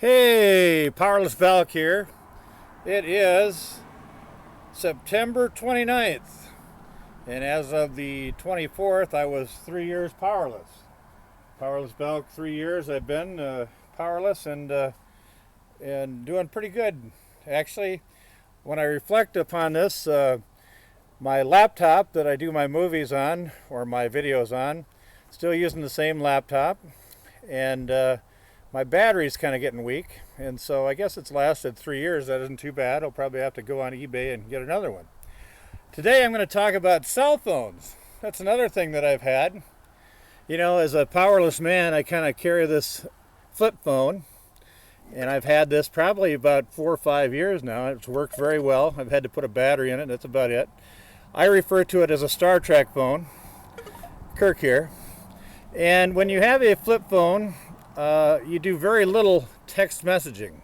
Hey, Powerless Valk here. It is September 29th, and as of the 24th, I was 3 years powerless. Powerless Valk, 3 years I've been powerless and doing pretty good. Actually, when I reflect upon this, my laptop that I do my movies on or my videos on, still using the same laptop, and my battery's kind of getting weak, and so I guess it's lasted 3 years. That isn't too bad. I'll probably have to go on eBay and get another one. Today I'm going to talk about cell phones. That's another thing that I've had. You know, as a powerless man, I kind of carry this flip phone, and I've had this probably about 4 or 5 years now. It's worked very well. I've had to put a battery in it. That's about it. I refer to it as a Star Trek phone. Kirk here. And when you have a flip phone, you do very little text messaging.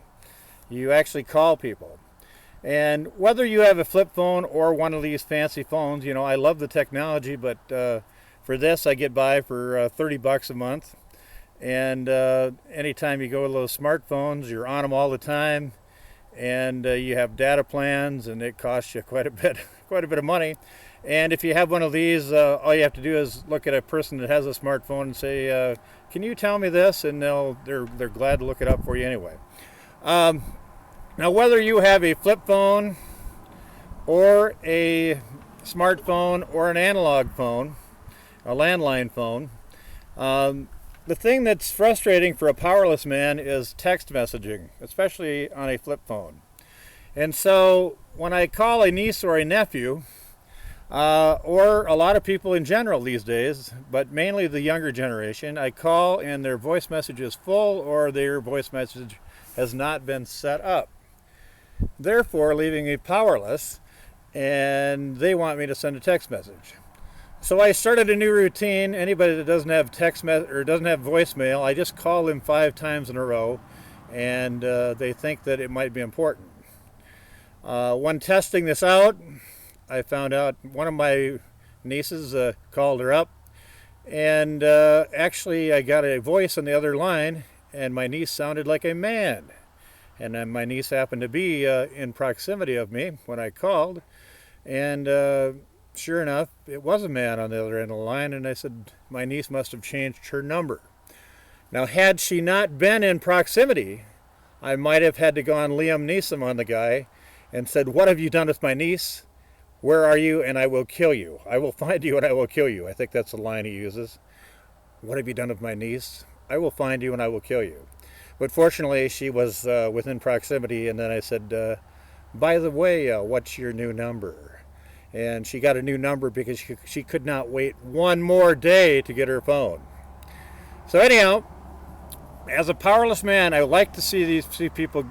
You actually call people. And whether you have a flip phone or one of these fancy phones, you know, I love the technology, but for this I get by for $30 a month. And anytime you go with those smartphones, you're on them all the time, and you have data plans, and it costs you quite a bit of money. And if you have one of these, all you have to do is look at a person that has a smartphone and say, "Can you tell me this?" And they're glad to look it up for you anyway. Now, whether you have a flip phone or a smartphone or an analog phone, a landline phone, the thing that's frustrating for a powerless man is text messaging, especially on a flip phone. And so when I call a niece or a nephew, or a lot of people in general these days, but mainly the younger generation, I call and their voice message is full or their voice message has not been set up, therefore leaving me powerless, and they want me to send a text message. So I started a new routine. Anybody that doesn't have or doesn't have voicemail, I just call them 5 times in a row, and they think that it might be important. When testing this out, I found out one of my nieces called her up, and actually I got a voice on the other line, and my niece sounded like a man. And then my niece happened to be in proximity of me when I called, and sure enough, it was a man on the other end of the line, and I said, my niece must have changed her number. Now, had she not been in proximity, I might have had to go on Liam Neeson on the guy and said, "What have you done with my niece? Where are you? And I will kill you. I will find you and I will kill you." I think that's the line he uses. "What have you done with my niece? I will find you and I will kill you." But fortunately, she was within proximity, and then I said, "By the way, what's your new number?" And she got a new number because she could not wait one more day to get her phone. So anyhow, as a powerless man, I like to see people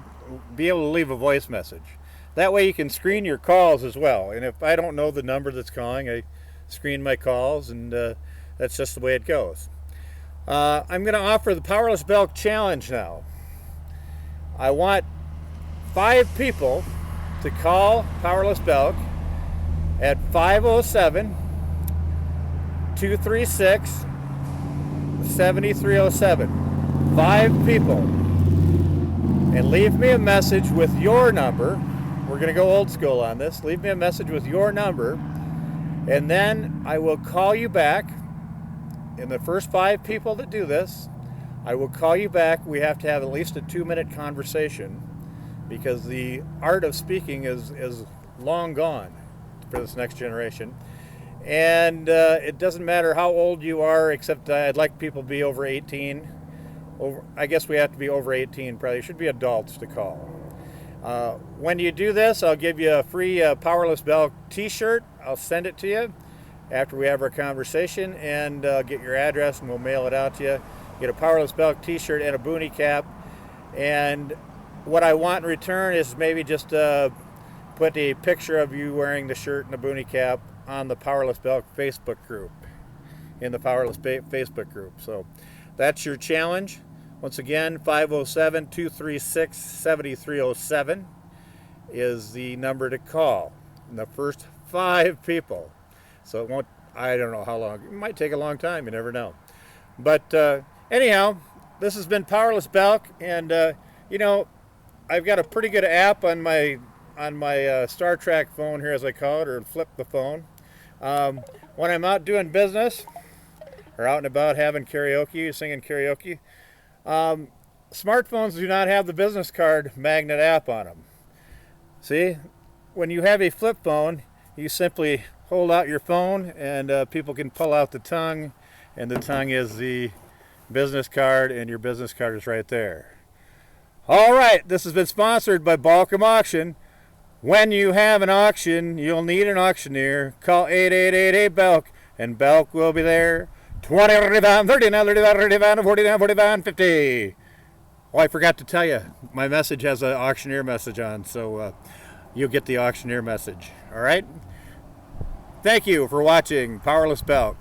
be able to leave a voice message. That way you can screen your calls as well. And if I don't know the number that's calling, I screen my calls, and that's just the way it goes. I'm going to offer the Powerless Belk Challenge now. I want 5 people to call Powerless Belk at 507-236-7307. 5 people. And leave me a message with your number. We're going to go old school on this. Leave me a message with your number, and then I will call you back. In the first 5 people that do this, I will call you back. We have to have at least a 2-minute conversation, because the art of speaking is long gone for this next generation. And it doesn't matter how old you are, except I'd like people to be over 18. I guess we have to be over 18, probably. Should be adults to call. When you do this, I'll give you a free Powerless Belk t-shirt. I'll send it to you after we have our conversation, and get your address, and we'll mail it out to you. Get a Powerless Belk t-shirt and a boonie cap. And what I want in return is maybe just put a picture of you wearing the shirt and the boonie cap on the Powerless Belk Facebook group, in the Powerless Facebook group. So that's your challenge. Once again, 507-236-7307 is the number to call. And the first 5 people. So it won't, I don't know how long. It might take a long time. You never know. But anyhow, this has been Powerless Belk, and You know, I've got a pretty good app on my Star Trek phone here, as I call it, or flip the phone. When I'm out doing business or out and about having karaoke, singing karaoke, smartphones do not have the business card magnet app on them. See, when you have a flip phone, you simply hold out your phone and people can pull out the tongue, and the tongue is the business card, and your business card is right there. All right, this has been sponsored by Balcom Auction. When you have an auction, you'll need an auctioneer. Call 8888-BELK, and Belk will be there. 20, 35, 39, 35, 35, 49, 45, 50. Oh, I forgot to tell you, my message has an auctioneer message on, so you'll get the auctioneer message. All right? Thank you for watching Powerless Belk.